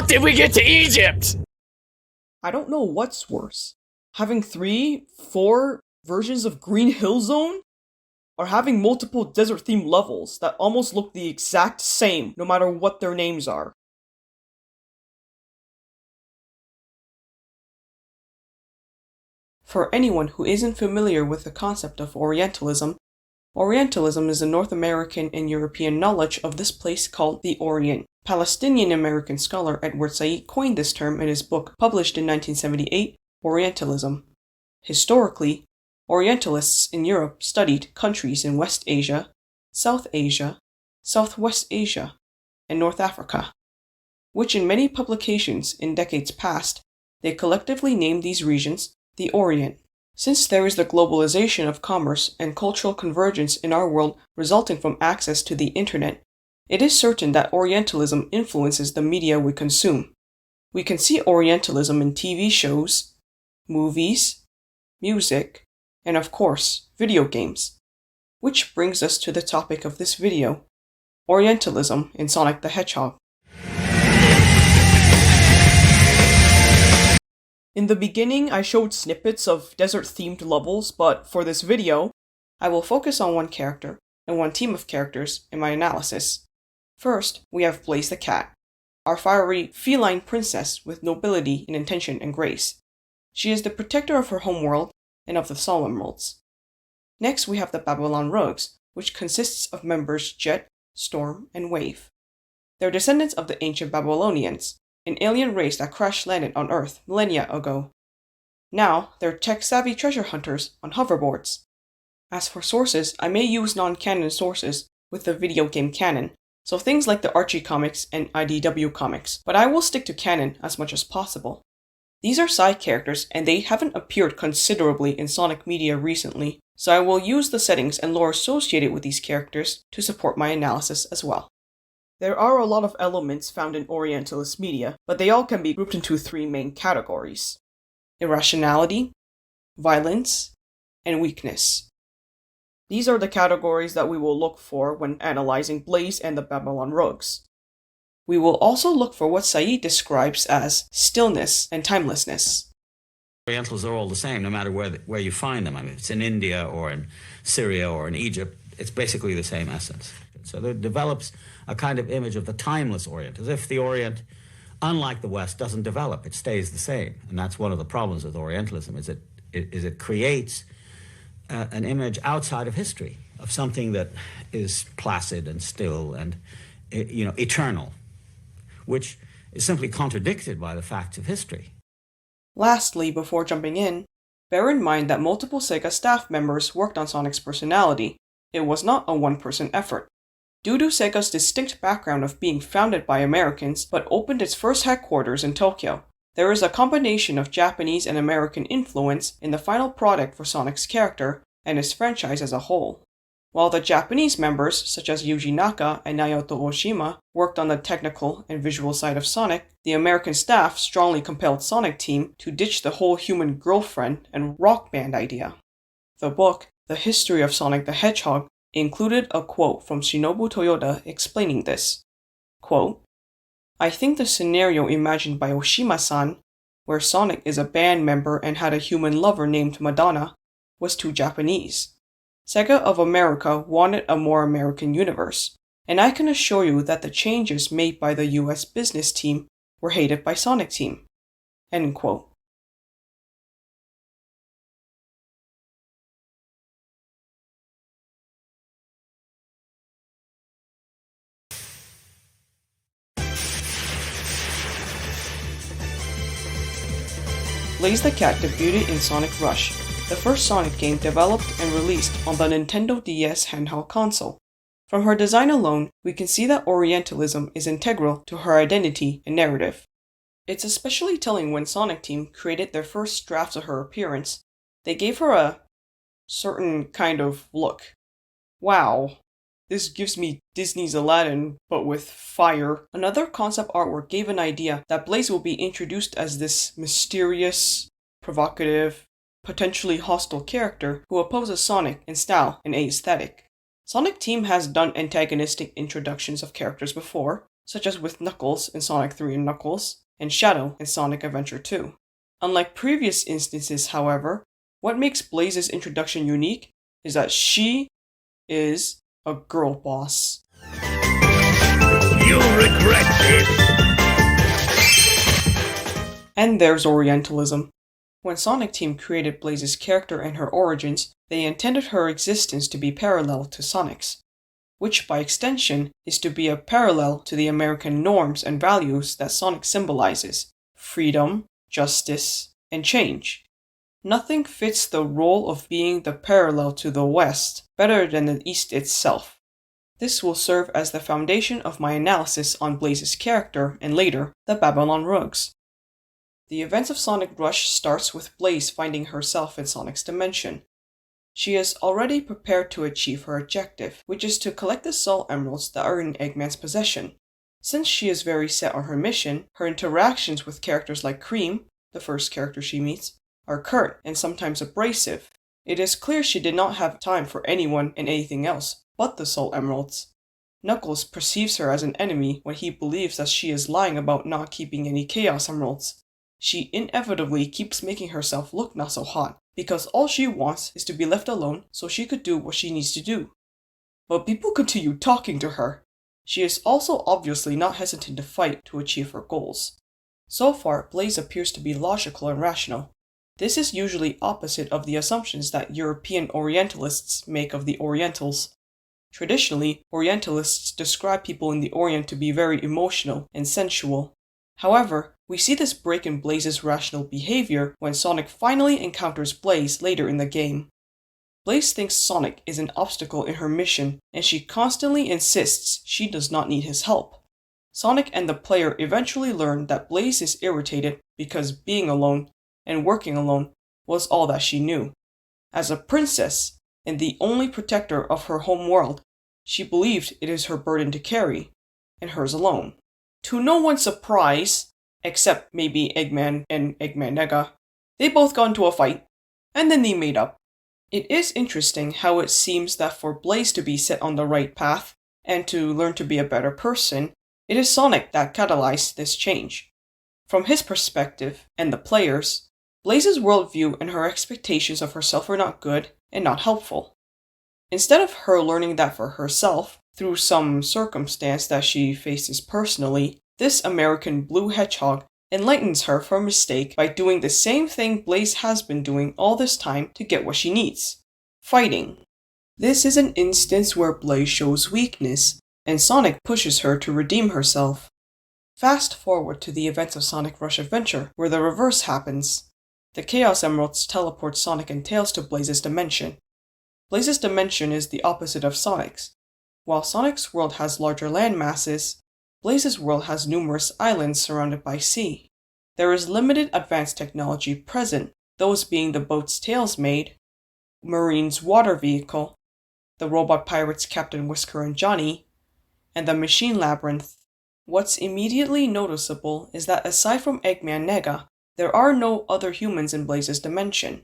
fuck did we get to Egypt? I don't know what's worse. Having 3, 4 versions of Green Hill Zone? Or having multiple desert-themed levels that almost look the exact same no matter what their names are. For anyone who isn't familiar with the concept of Orientalism, Orientalism is a North American and European knowledge of this place called the Orient. Palestinian-American scholar Edward Said coined this term in his book published in 1978, Orientalism. Historically, Orientalists in Europe studied countries in West Asia, South Asia, Southwest Asia, and North Africa, which in many publications in decades past, they collectively named these regions the Orient. Since there is the globalization of commerce and cultural convergence in our world resulting from access to the internet, it is certain that Orientalism influences the media we consume. We can see Orientalism in TV shows, movies, music, and of course, video games. Which brings us to the topic of this video, Orientalism in Sonic the Hedgehog. In the beginning, I showed snippets of desert-themed levels, but for this video, I will focus on one character and one team of characters in my analysis. First, we have Blaze the cat, our fiery feline princess with nobility in intention and grace. She is the protector of her homeworld and of the solemn worlds. Next, we have the Babylon Rogues, which consists of members Jet, Storm, and Wave. They're descendants of the ancient Babylonians, an alien race that crash-landed on Earth millennia ago. Now, they're tech-savvy treasure hunters on hoverboards. As for sources, I may use non-canon sources with the video game canon, so things like the Archie comics and IDW comics, but I will stick to canon as much as possible. These are side characters and they haven't appeared considerably in Sonic media recently, so I will use the settings and lore associated with these characters to support my analysis as well. There are a lot of elements found in Orientalist media, but they all can be grouped into 3 main categories: irrationality, violence, and weakness. These are the categories that we will look for when analyzing Blaze and the Babylon Rogues. We will also look for what Said describes as stillness and timelessness. Orientals are all the same, no matter where you find them. I mean, if it's in India or in Syria or in Egypt, it's basically the same essence. So there develops a kind of image of the timeless Orient, as if the Orient, unlike the West, doesn't develop, it stays the same. And that's one of the problems with Orientalism, is it creates an image outside of history, of something that is placid and still and, eternal, which is simply contradicted by the facts of history. Lastly, before jumping in, bear in mind that multiple Sega staff members worked on Sonic's personality. It was not a one-person effort. Due to Sega's distinct background of being founded by Americans but opened its first headquarters in Tokyo, there is a combination of Japanese and American influence in the final product for Sonic's character and his franchise as a whole. While the Japanese members, such as Yuji Naka and Naoto Oshima, worked on the technical and visual side of Sonic, the American staff strongly compelled Sonic Team to ditch the whole human girlfriend and rock band idea. The book, The History of Sonic the Hedgehog, included a quote from Shinobu Toyoda explaining this. Quote, "I think the scenario imagined by Oshima-san, where Sonic is a band member and had a human lover named Madonna, was too Japanese. Sega of America wanted a more American universe, and I can assure you that the changes made by the US business team were hated by Sonic Team." End quote. Blaze the Cat debuted in Sonic Rush, the first Sonic game developed and released on the Nintendo DS handheld console. From her design alone, we can see that Orientalism is integral to her identity and narrative. It's especially telling when Sonic Team created their first drafts of her appearance. They gave her a certain kind of look. Wow, this gives me Disney's Aladdin, but with fire. Another concept artwork gave an idea that Blaze will be introduced as this mysterious, provocative, potentially hostile character who opposes Sonic in style and aesthetic. Sonic Team has done antagonistic introductions of characters before, such as with Knuckles in Sonic 3 and Knuckles, and Shadow in Sonic Adventure 2. Unlike previous instances, however, what makes Blaze's introduction unique is that she is a girl boss. You'll regret this! And there's Orientalism. When Sonic Team created Blaze's character and her origins, they intended her existence to be parallel to Sonic's, which by extension is to be a parallel to the American norms and values that Sonic symbolizes: freedom, justice, and change. Nothing fits the role of being the parallel to the West better than the East itself. This will serve as the foundation of my analysis on Blaze's character and later, the Babylon Rugs. The events of Sonic Rush starts with Blaze finding herself in Sonic's dimension. She is already prepared to achieve her objective, which is to collect the Soul Emeralds that are in Eggman's possession. Since she is very set on her mission, her interactions with characters like Cream, the first character she meets, are curt and sometimes abrasive. It is clear she did not have time for anyone and anything else but the Soul Emeralds. Knuckles perceives her as an enemy when he believes that she is lying about not keeping any Chaos Emeralds. She inevitably keeps making herself look not so hot, because all she wants is to be left alone so she could do what she needs to do. But people continue talking to her. She is also obviously not hesitant to fight to achieve her goals. So far, Blaze appears to be logical and rational. This is usually opposite of the assumptions that European Orientalists make of the Orientals. Traditionally, Orientalists describe people in the Orient to be very emotional and sensual. However, we see this break in Blaze's rational behavior when Sonic finally encounters Blaze later in the game. Blaze thinks Sonic is an obstacle in her mission, and she constantly insists she does not need his help. Sonic and the player eventually learn that Blaze is irritated because being alone and working alone was all that she knew. As a princess, and the only protector of her home world, she believed it is her burden to carry, and hers alone. To no one's surprise, except maybe Eggman and Eggman Nega, they both got into a fight, and then they made up. It is interesting how it seems that for Blaze to be set on the right path, and to learn to be a better person, it is Sonic that catalyzed this change. From his perspective, and the players, Blaze's worldview and her expectations of herself are not good and not helpful. Instead of her learning that for herself, through some circumstance that she faces personally, this American blue hedgehog enlightens her for a mistake by doing the same thing Blaze has been doing all this time to get what she needs: fighting. This is an instance where Blaze shows weakness, and Sonic pushes her to redeem herself. Fast forward to the events of Sonic Rush Adventure, where the reverse happens. The Chaos Emeralds teleport Sonic and Tails to Blaze's dimension. Blaze's dimension is the opposite of Sonic's. While Sonic's world has larger land masses, Blaze's world has numerous islands surrounded by sea. There is limited advanced technology present, those being the boats Tails made, Marine's water vehicle, the robot pirates Captain Whisker and Johnny, and the machine labyrinth. What's immediately noticeable is that aside from Eggman Nega, there are no other humans in Blaze's dimension.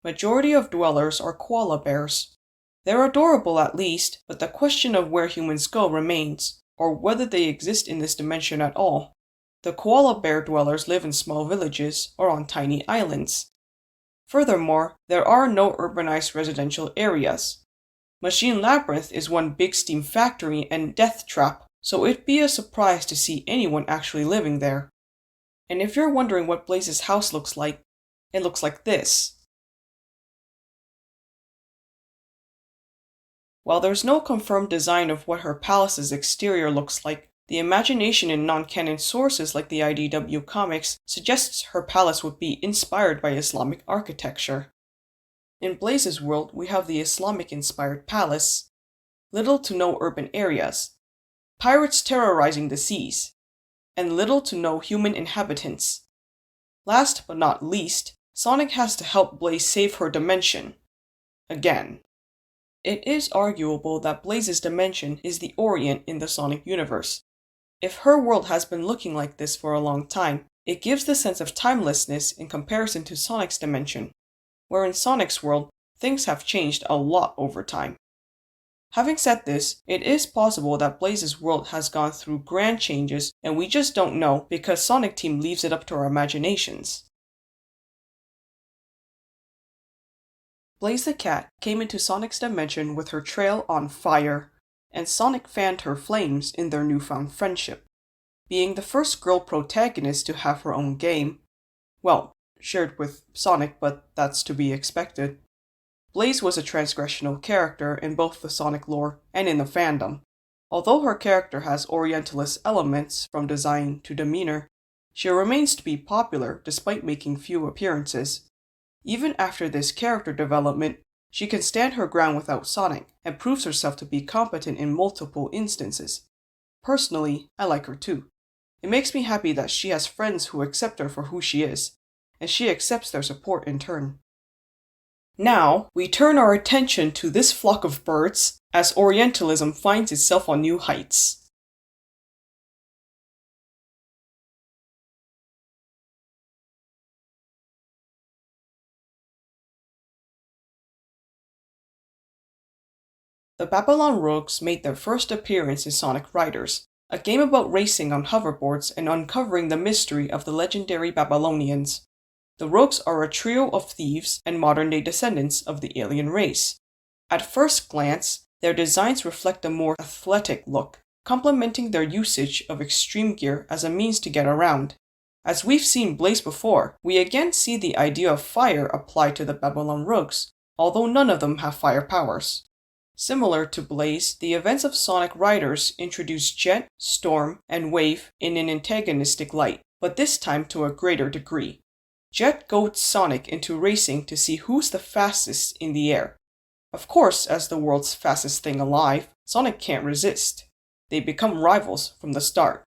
Majority of dwellers are koala bears. They're adorable at least, but the question of where humans go remains, or whether they exist in this dimension at all. The koala bear dwellers live in small villages or on tiny islands. Furthermore, there are no urbanized residential areas. Machine Labyrinth is one big steam factory and death trap, so it'd be a surprise to see anyone actually living there. And if you're wondering what Blaze's house looks like, it looks like this. While there's no confirmed design of what her palace's exterior looks like, the imagination in non-canon sources like the IDW comics suggests her palace would be inspired by Islamic architecture. In Blaze's world, we have the Islamic-inspired palace, little to no urban areas, pirates terrorizing the seas, and little to no human inhabitants. Last but not least, Sonic has to help Blaze save her dimension. Again. It is arguable that Blaze's dimension is the Orient in the Sonic universe. If her world has been looking like this for a long time, it gives the sense of timelessness in comparison to Sonic's dimension, where in Sonic's world, things have changed a lot over time. Having said this, it is possible that Blaze's world has gone through grand changes and we just don't know because Sonic Team leaves it up to our imaginations. Blaze the cat came into Sonic's dimension with her trail on fire, and Sonic fanned her flames in their newfound friendship. Being the first girl protagonist to have her own game, well, shared with Sonic, but that's to be expected. Blaze was a transgressional character in both the Sonic lore and in the fandom. Although her character has Orientalist elements from design to demeanor, she remains to be popular despite making few appearances. Even after this character development, she can stand her ground without Sonic and proves herself to be competent in multiple instances. Personally, I like her too. It makes me happy that she has friends who accept her for who she is, and she accepts their support in turn. Now, we turn our attention to this flock of birds as Orientalism finds itself on new heights. The Babylon Rogues made their first appearance in Sonic Riders, a game about racing on hoverboards and uncovering the mystery of the legendary Babylonians. The Rogues are a trio of thieves and modern-day descendants of the alien race. At first glance, their designs reflect a more athletic look, complementing their usage of extreme gear as a means to get around. As we've seen Blaze before, we again see the idea of fire applied to the Babylon Rogues, although none of them have fire powers. Similar to Blaze, the events of Sonic Riders introduce Jet, Storm, and Wave in an antagonistic light, but this time to a greater degree. Jet goads Sonic into racing to see who's the fastest in the air. Of course, as the world's fastest thing alive, Sonic can't resist. They become rivals from the start.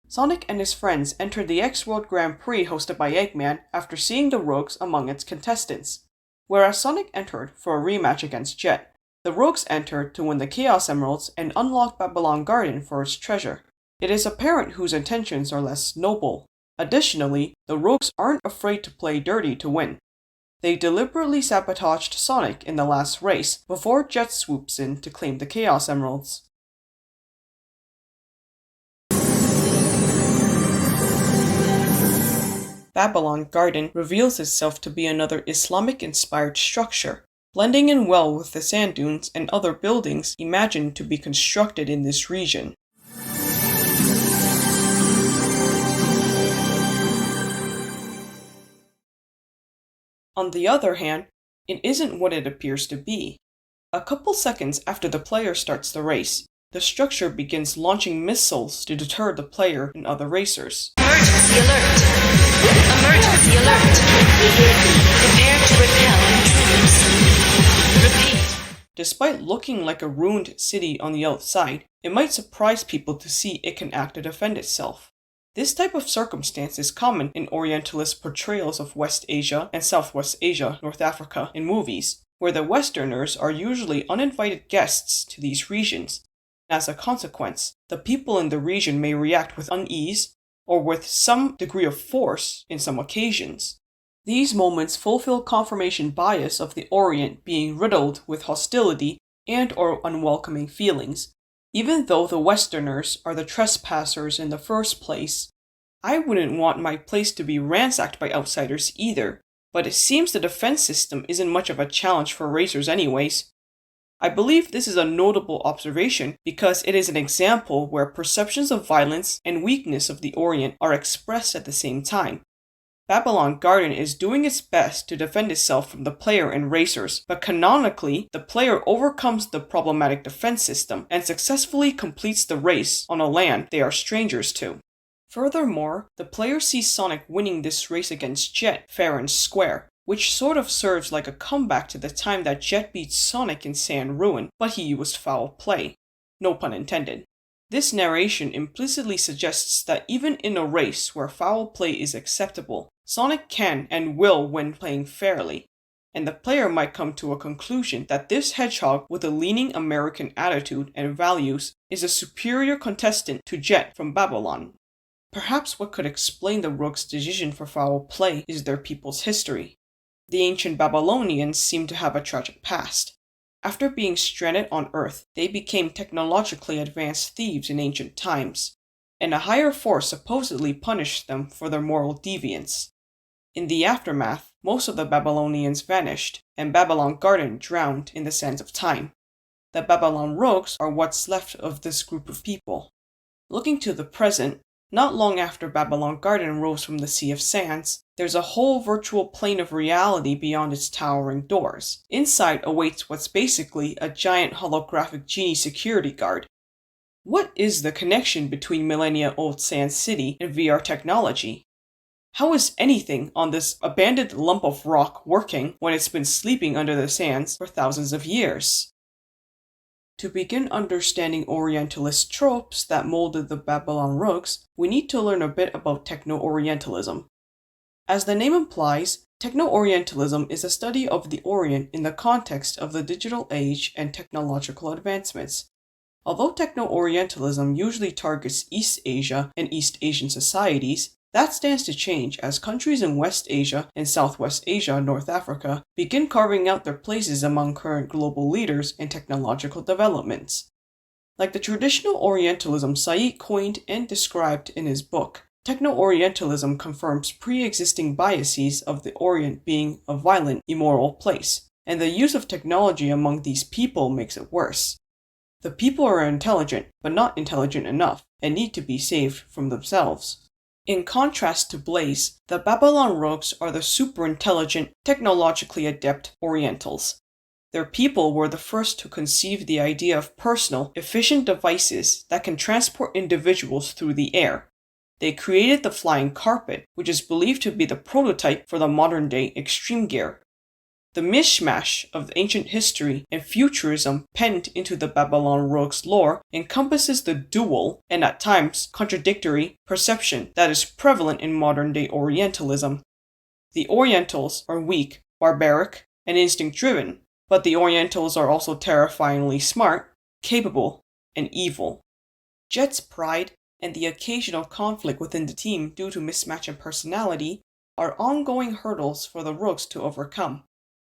Sonic and his friends enter the X-World Grand Prix hosted by Eggman after seeing the Rogues among its contestants. Whereas Sonic entered for a rematch against Jet, the Rogues entered to win the Chaos Emeralds and unlock Babylon Garden for its treasure. It is apparent whose intentions are less noble. Additionally, the Rogues aren't afraid to play dirty to win. They deliberately sabotaged Sonic in the last race before Jet swoops in to claim the Chaos Emeralds. Babylon Garden reveals itself to be another Islamic-inspired structure, blending in well with the sand dunes and other buildings imagined to be constructed in this region. On the other hand, it isn't what it appears to be. A couple seconds after the player starts the race, the structure begins launching missiles to deter the player and other racers. Emergency alert! Emergency alert! Prepare to repel intruders. Repeat. Despite looking like a ruined city on the outside, it might surprise people to see it can act to defend itself. This type of circumstance is common in Orientalist portrayals of West Asia and Southwest Asia, North Africa in movies, where the Westerners are usually uninvited guests to these regions. As a consequence, the people in the region may react with unease or with some degree of force in some occasions. These moments fulfill confirmation bias of the Orient being riddled with hostility and or unwelcoming feelings. Even though the Westerners are the trespassers in the first place, I wouldn't want my place to be ransacked by outsiders either, but it seems the defense system isn't much of a challenge for racers anyways. I believe this is a notable observation because it is an example where perceptions of violence and weakness of the Orient are expressed at the same time. Babylon Garden is doing its best to defend itself from the player and racers, but canonically, the player overcomes the problematic defense system and successfully completes the race on a land they are strangers to. Furthermore, the player sees Sonic winning this race against Jet fair and square, which sort of serves like a comeback to the time that Jet beat Sonic in Sand Ruin, but he used foul play. No pun intended. This narration implicitly suggests that even in a race where foul play is acceptable, Sonic can and will win playing fairly, and the player might come to a conclusion that this Hedgehog with a leaning American attitude and values is a superior contestant to Jet from Babylon. Perhaps what could explain the Rogues' decision for foul play is their people's history. The ancient Babylonians seem to have a tragic past. After being stranded on Earth, they became technologically advanced thieves in ancient times, and a higher force supposedly punished them for their moral deviance. In the aftermath, most of the Babylonians vanished, and Babylon Garden drowned in the sands of time. The Babylon rogues are what's left of this group of people. Looking to the present, not long after Babylon Garden rose from the Sea of Sands, there's a whole virtual plane of reality beyond its towering doors. Inside awaits what's basically a giant holographic genie security guard. What is the connection between millennia-old Sand City and VR technology? How is anything on this abandoned lump of rock working when it's been sleeping under the sands for thousands of years? To begin understanding Orientalist tropes that molded the Babylon rogues, we need to learn a bit about Techno-Orientalism. As the name implies, Techno-Orientalism is a study of the Orient in the context of the digital age and technological advancements. Although Techno-Orientalism usually targets East Asia and East Asian societies, that stands to change as countries in West Asia and Southwest Asia and North Africa begin carving out their places among current global leaders in technological developments. Like the traditional Orientalism Said coined and described in his book, Techno-Orientalism confirms pre-existing biases of the Orient being a violent, immoral place, and the use of technology among these people makes it worse. The people are intelligent, but not intelligent enough, and need to be saved from themselves. In contrast to Blaze, the Babylon rogues are the super-intelligent, technologically adept Orientals. Their people were the first to conceive the idea of personal, efficient devices that can transport individuals through the air. They created the flying carpet, which is believed to be the prototype for the modern-day extreme gear. The mishmash of ancient history and futurism penned into the Babylon rogues' lore encompasses the dual, and at times contradictory, perception that is prevalent in modern-day Orientalism. The Orientals are weak, barbaric, and instinct-driven, but the Orientals are also terrifyingly smart, capable, and evil. Jet's pride and the occasional conflict within the team due to mismatch in personality are ongoing hurdles for the rogues to overcome.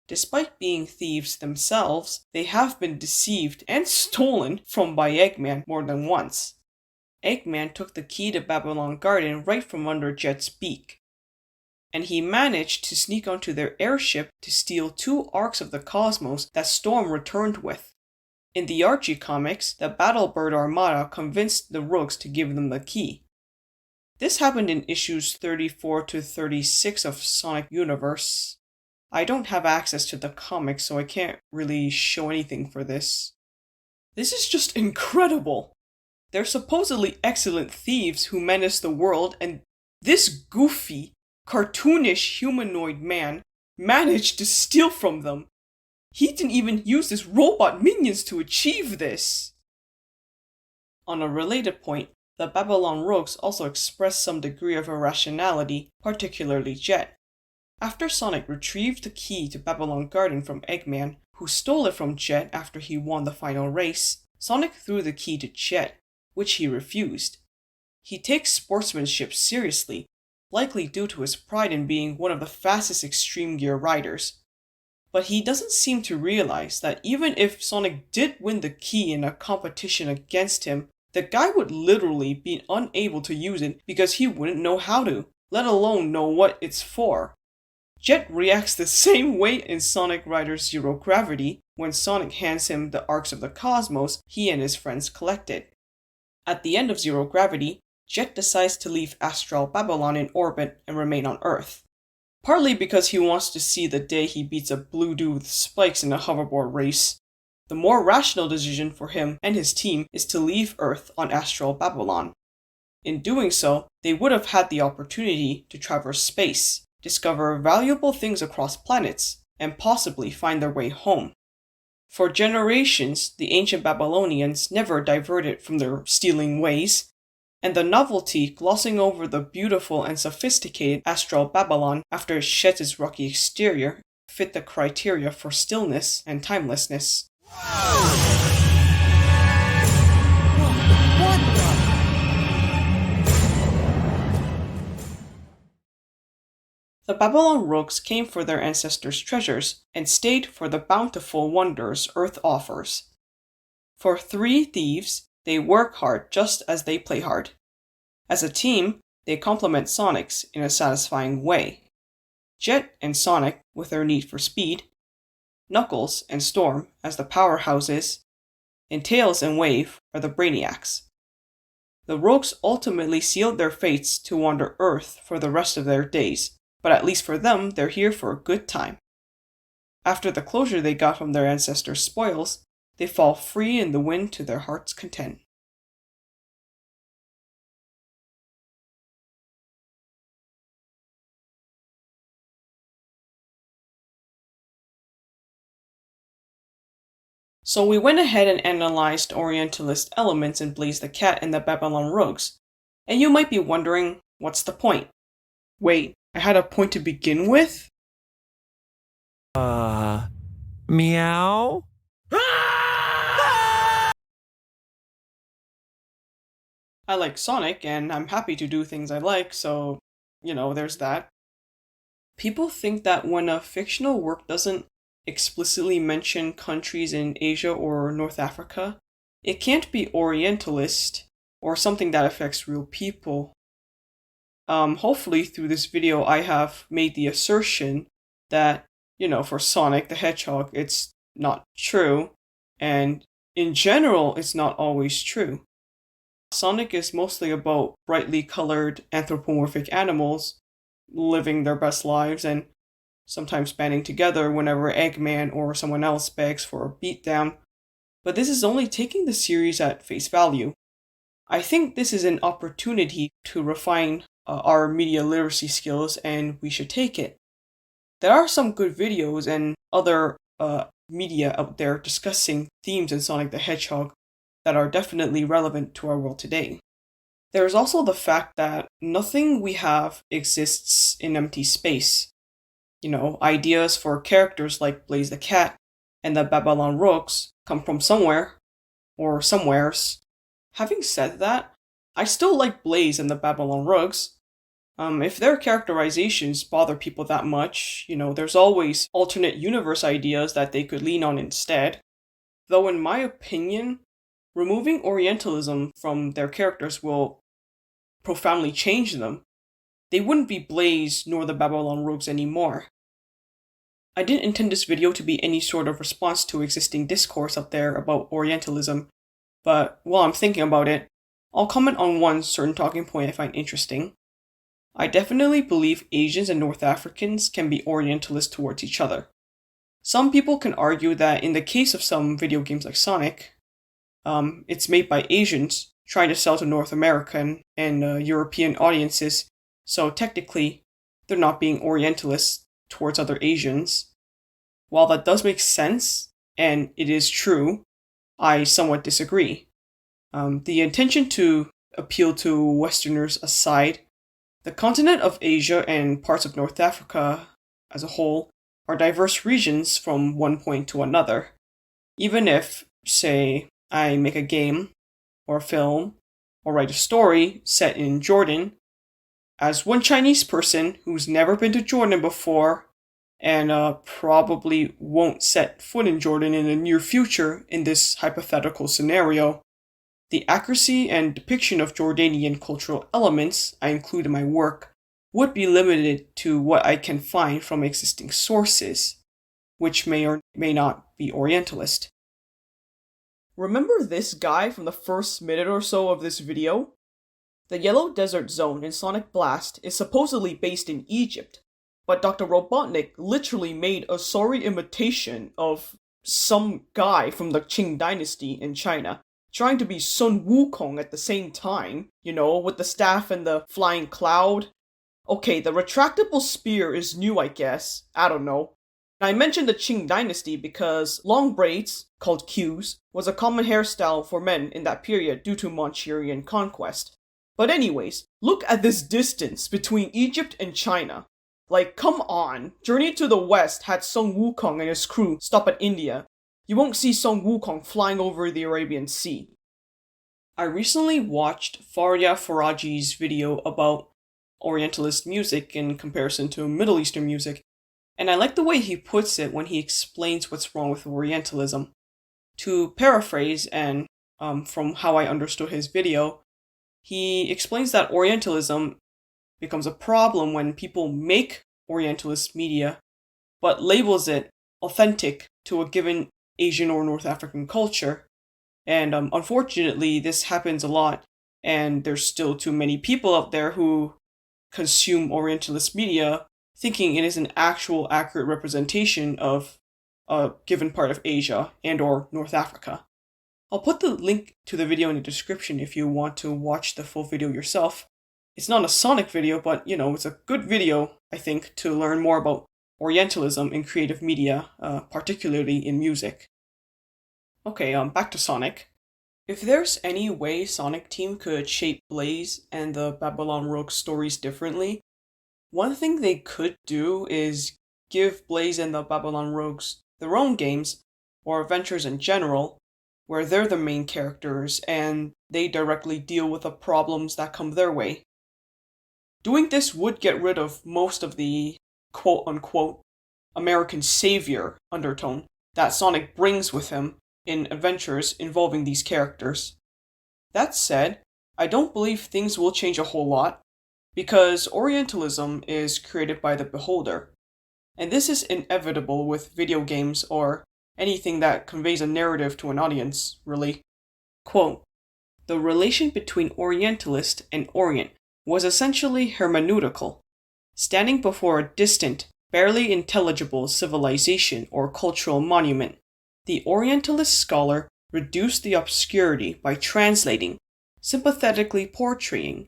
Despite being thieves themselves, they have been deceived and stolen from by Eggman more than once. Eggman took the key to Babylon Garden right from under Jet's beak, and he managed to sneak onto their airship to steal 2 arcs of the cosmos that Storm returned with. In the Archie comics, the Battlebird Armada convinced the rogues to give them the key. This happened in issues 34 to 36 of Sonic Universe. I don't have access to the comics, so I can't really show anything for this. This is just incredible! They're supposedly excellent thieves who menace the world, and this goofy, cartoonish humanoid man managed to steal from them. He didn't even use his robot minions to achieve this! On a related point, the Babylon rogues also express some degree of irrationality, particularly Jet. After Sonic retrieved the key to Babylon Garden from Eggman, who stole it from Jet after he won the final race, Sonic threw the key to Jet, which he refused. He takes sportsmanship seriously, likely due to his pride in being one of the fastest extreme gear riders. But he doesn't seem to realize that even if Sonic did win the key in a competition against him, the guy would literally be unable to use it because he wouldn't know how to, let alone know what it's for. Jet reacts the same way in Sonic Riders Zero Gravity when Sonic hands him the arcs of the cosmos he and his friends collected. At the end of Zero Gravity, Jet decides to leave Astral Babylon in orbit and remain on Earth. Partly because he wants to see the day he beats a blue dude with spikes in a hoverboard race. The more rational decision for him and his team is to leave Earth on Astral Babylon. In doing so, they would have had the opportunity to traverse space, discover valuable things across planets, and possibly find their way home. For generations, the ancient Babylonians never diverted from their stealing ways, and the novelty glossing over the beautiful and sophisticated Astral Babylon after it sheds its rocky exterior fit the criteria for stillness and timelessness. The Babylon rogues came for their ancestors' treasures and stayed for the bountiful wonders Earth offers. For 3 thieves, they work hard just as they play hard. As a team, they complement Sonic's in a satisfying way. Jet and Sonic with their need for speed, Knuckles and Storm as the powerhouses, and Tails and Wave are the brainiacs. The rogues ultimately sealed their fates to wander Earth for the rest of their days, but at least for them, they're here for a good time. After the closure they got from their ancestors' spoils, they fall free in the wind to their heart's content. So we went ahead and analyzed Orientalist elements in Blaze the Cat and the Babylon Rogues. And you might be wondering, what's the point? Wait, I had a point to begin with? Meow? I like Sonic, and I'm happy to do things I like, so, there's that. People think that when a fictional work doesn't explicitly mention countries in Asia or North Africa, it can't be Orientalist, or something that affects real people. Hopefully through this video I have made the assertion that, for Sonic the Hedgehog, it's not true, and in general, it's not always true. Sonic is mostly about brightly colored anthropomorphic animals living their best lives and sometimes banding together whenever Eggman or someone else begs for a beatdown, but this is only taking the series at face value. I think this is an opportunity to refine our media literacy skills, and we should take it. There are some good videos and other media out there discussing themes in Sonic the Hedgehog that are definitely relevant to our world today. There is also the fact that nothing we have exists in empty space. Ideas for characters like Blaze the Cat and the Babylon Rogues come from somewhere, or somewheres. Having said that, I still like Blaze and the Babylon Rogues. If their characterizations bother people that much, there's always alternate universe ideas that they could lean on instead. Though in my opinion, removing Orientalism from their characters will profoundly change them. They wouldn't be Blaze nor the Babylon Rogues anymore. I didn't intend this video to be any sort of response to existing discourse out there about Orientalism, but while I'm thinking about it, I'll comment on one certain talking point I find interesting. I definitely believe Asians and North Africans can be Orientalist towards each other. Some people can argue that in the case of some video games like Sonic, it's made by Asians trying to sell to North American and European audiences, so technically they're not being Orientalists towards other Asians. While that does make sense, and it is true, I somewhat disagree. The intention to appeal to Westerners aside, the continent of Asia and parts of North Africa as a whole are diverse regions from one point to another. Even if, say, I make a game, or a film, or write a story set in Jordan, as one Chinese person who's never been to Jordan before, and probably won't set foot in Jordan in the near future in this hypothetical scenario, the accuracy and depiction of Jordanian cultural elements I include in my work would be limited to what I can find from existing sources, which may or may not be Orientalist. Remember this guy from the first minute or so of this video? The Yellow Desert Zone in Sonic Blast is supposedly based in Egypt, but Dr. Robotnik literally made a sorry imitation of some guy from the Qing dynasty in China, trying to be Sun Wukong at the same time, with the staff and the flying cloud. Okay, the retractable spear is new, I guess. I don't know. I mentioned the Qing dynasty because long braids, called queues, was a common hairstyle for men in that period due to Manchurian conquest. But anyways, look at this distance between Egypt and China. Like, come on, Journey to the West had Sun Wukong and his crew stop at India. You won't see Sun Wukong flying over the Arabian Sea. I recently watched Faria Faraji's video about Orientalist music in comparison to Middle Eastern music, and I like the way he puts it when he explains what's wrong with Orientalism. To paraphrase, and from how I understood his video, he explains that Orientalism becomes a problem when people make Orientalist media, but labels it authentic to a given Asian or North African culture. And unfortunately, this happens a lot, and there's still too many people out there who consume Orientalist media thinking it is an actual accurate representation of a given part of Asia and or North Africa. I'll put the link to the video in the description if you want to watch the full video yourself. It's not a Sonic video, but it's a good video, I think, to learn more about Orientalism in creative media, particularly in music. Okay, back to Sonic. If there's any way Sonic Team could shape Blaze and the Babylon Rogue stories differently, one thing they could do is give Blaze and the Babylon Rogues their own games, or adventures in general, where they're the main characters and they directly deal with the problems that come their way. Doing this would get rid of most of the quote-unquote American savior undertone that Sonic brings with him in adventures involving these characters. That said, I don't believe things will change a whole lot, because Orientalism is created by the beholder, and this is inevitable with video games or anything that conveys a narrative to an audience, really. Quote, "The relation between Orientalist and Orient was essentially hermeneutical, standing before a distant, barely intelligible civilization or cultural monument. The Orientalist scholar reduced the obscurity by translating, sympathetically portraying,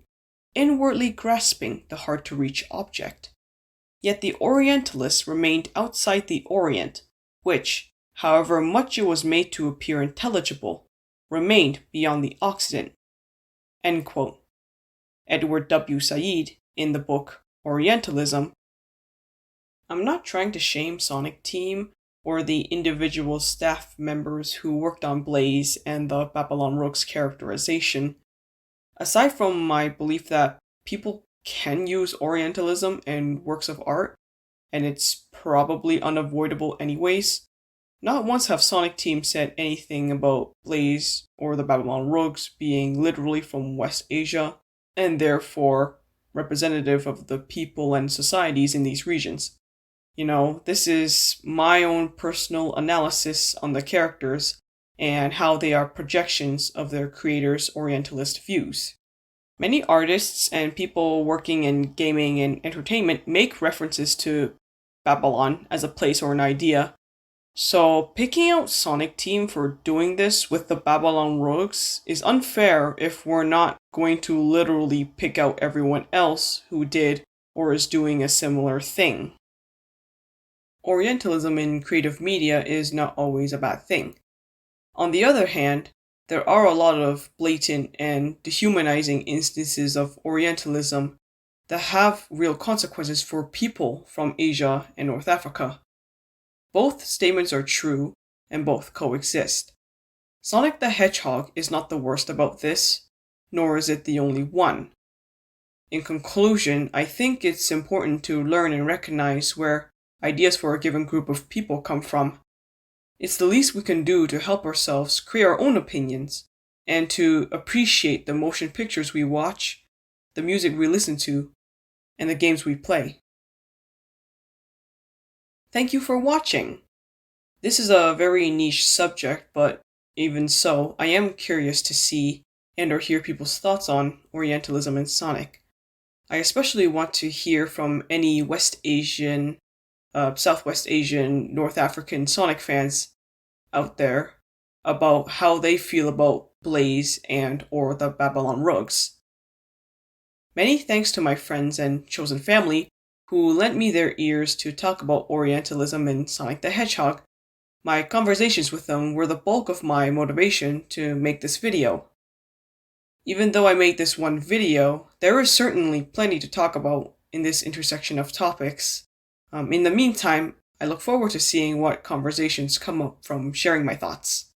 inwardly grasping the hard-to-reach object. Yet the Orientalist remained outside the Orient, which, however much it was made to appear intelligible, remained beyond the Occident." End quote. Edward W. Said in the book Orientalism. I'm not trying to shame Sonic Team or the individual staff members who worked on Blaze and the Babylon Rogue's characterization. Aside from my belief that people can use Orientalism in works of art, and it's probably unavoidable anyways, not once have Sonic Team said anything about Blaze or the Babylon Rogues being literally from West Asia, and therefore representative of the people and societies in these regions. This is my own personal analysis on the characters and how they are projections of their creators' Orientalist views. Many artists and people working in gaming and entertainment make references to Babylon as a place or an idea, so picking out Sonic Team for doing this with the Babylon Rogues is unfair if we're not going to literally pick out everyone else who did or is doing a similar thing. Orientalism in creative media is not always a bad thing. On the other hand, there are a lot of blatant and dehumanizing instances of Orientalism that have real consequences for people from Asia and North Africa. Both statements are true, and both coexist. Sonic the Hedgehog is not the worst about this, nor is it the only one. In conclusion, I think it's important to learn and recognize where ideas for a given group of people come from. It's the least we can do to help ourselves create our own opinions, and to appreciate the motion pictures we watch, the music we listen to, and the games we play. Thank you for watching! This is a very niche subject, but even so, I am curious to see and or hear people's thoughts on Orientalism and Sonic. I especially want to hear from any West Asian, Southwest Asian, North African Sonic fans out there about how they feel about Blaze and or the Babylon Rogues. Many thanks to my friends and chosen family who lent me their ears to talk about Orientalism and Sonic the Hedgehog. My conversations with them were the bulk of my motivation to make this video. Even though I made this one video, there is certainly plenty to talk about in this intersection of topics. In the meantime, I look forward to seeing what conversations come up from sharing my thoughts.